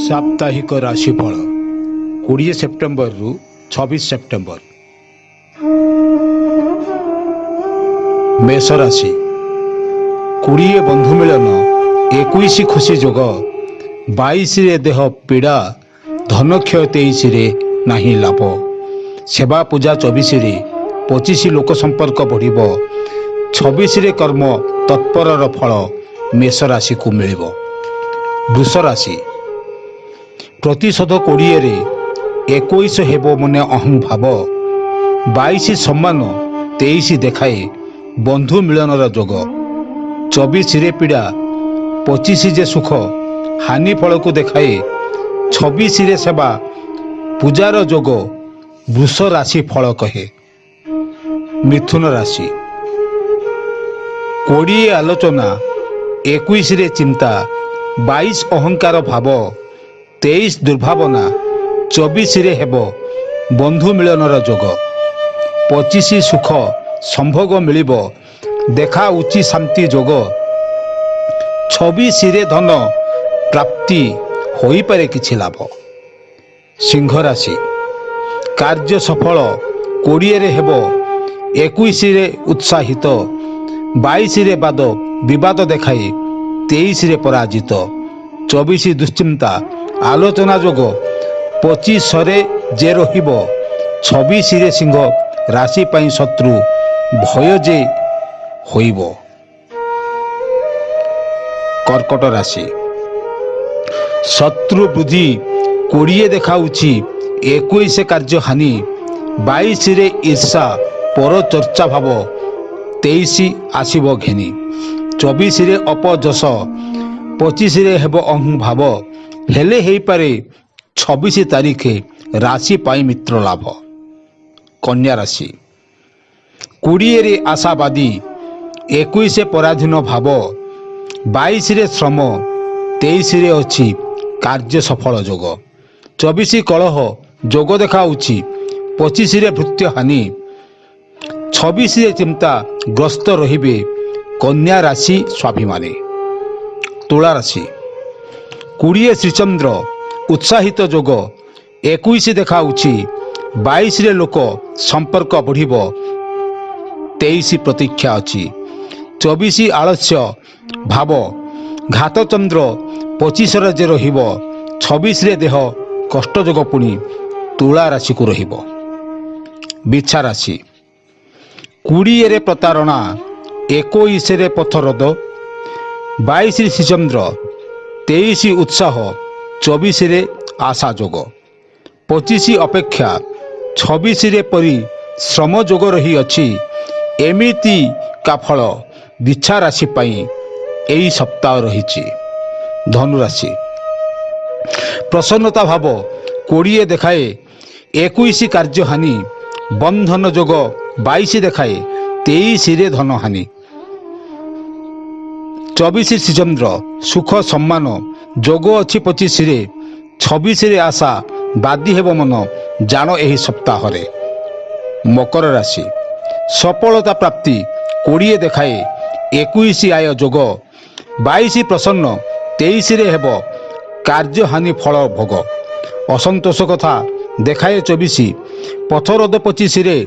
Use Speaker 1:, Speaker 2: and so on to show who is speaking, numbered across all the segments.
Speaker 1: साप्ताहिक राशिफल 20 सेप्टेम्बर रु 26 सेप्टेम्बर। मेष राशि 20 बंधु मिलन 21 खुशी जोग 22 रे देह पीड़ा धन क्षय 23 रे नहीं लाभ सेवा पूजा 24 रे 25 लोक संपर्क बढ़िब 26 रे कर्म तत्पर फल मेष राशि को मिलिब। वृष राशि प्रतिशोध 20 रे 21 हेब मने अहं भाव 22 सम्मान 23 देखाए बंधु मिलनर जोग 24 रे पीड़ा 25 जे सुख हानि फल को देखाए 26 रे सेवा पूजार जोग वृष राशि फल कहे। मिथुन राशि 20 आलोचना 21 रे चिंता 22 अहंकार भाव 23 दुर्भावना 24 रे हेब बंधु मिलनर जोग 25 सुख संभोग मिलिब देखा उची शांति जोग 26 रे धन प्राप्ति होई पारे किछि लाभ। सिंह राशि कार्य सफल 20 रे हेब 21 रे उत्साहित 22 रे बाद विवाद देखाए 23 रे पराजित 24 दुश्चिंता आलोचना जोग 25 रे जे रहिब 26 रे सिंह राशि पाई शत्रु भय जे होइब। कर्कट राशि शत्रु वृद्धि 20 देखाउछि 21 कार्य हानि 22 रे ईर्षा पर चर्चा भाव 23 आसीब घेनी 24 रे अपजस 25 रे हेब अहं भाव हेले हेई पारे 26 तारीख राशि पाई मित्र लाभ। कन्या राशि 20 रे आशावादी 21 पराधीन भाव 22 रे श्रम 23 रे अछि कार्य सफल जोग 24 कलह जोग देखाउछि 25 रे भृत्य हानि 26 रे चिंता ग्रस्त रहिबे कन्या राशि स्वाभिमानी। तुला राशि 20 श्रीचंद्र उत्साहित जोग 21 देखाउछि 22 रे लोक संपर्क बढ़िब 23 प्रतीक्षा अछि 24 आलस्य भाव घात चंद्र 25 रे जे रहिब 26 रे देह कष्ट जोग पुणी तुला राशि को रहिब। बिच्छा राशि 20 रे प्रतारणा 21 रे पथरद 22 रे श्रीचंद्र 23 उत्साह 24 रे आशा जोग 25 अपेक्षा 26 रे परि श्रम जोग रही अछि एमिति का फल बिच्छा राशि पाई एई सप्ताह रहिछि। धनु राशि प्रसन्नता भाव 20 देखाए 21 कार्य हानि बंधन जोग 22 देखाए 23 रे धन हानि 24 श्रीचंद्र सुख सम्मान जोग अच्छी 25 रे 26 रे आशा बादी हेब मन जान एही सप्ताह रे। मकर राशि सफलता प्राप्ति 20 देखाए 21 आय जोग 22 प्रसन्न 23 रे हेब कार्य हानि फल भोग असंतोष कथा देखाए 24 पथरद 25 रे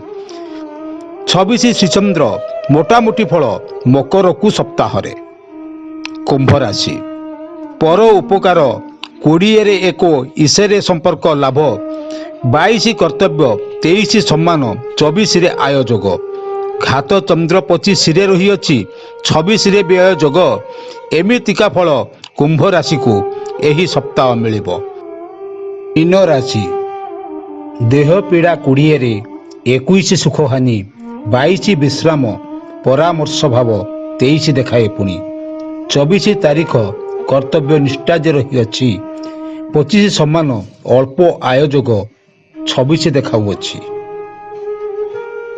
Speaker 1: 26 श्रीचंद्र मोटामोटी फल मकर को सप्ताह रे। कुंभ राशि पर उपकार 20 रे 21 रे संपर्क लाभ 22 कर्तव्य 23 सम्मान 24 रे आय जोग घात चंद्र 25 रे रही अछि 26 रे व्यय जोग एमितिका फल कुंभ राशि को एही सप्ताह मिलिब। मीन राशि देह पीड़ा 20 रे 21 सुख हानि 22 विश्राम परामर्श भाव 23 देखाए पुणी 24 तारीख कर्तव्य निष्ठा जे रही अछि 25 सम्मान अल्प आय जोग 26 देखाउअछि।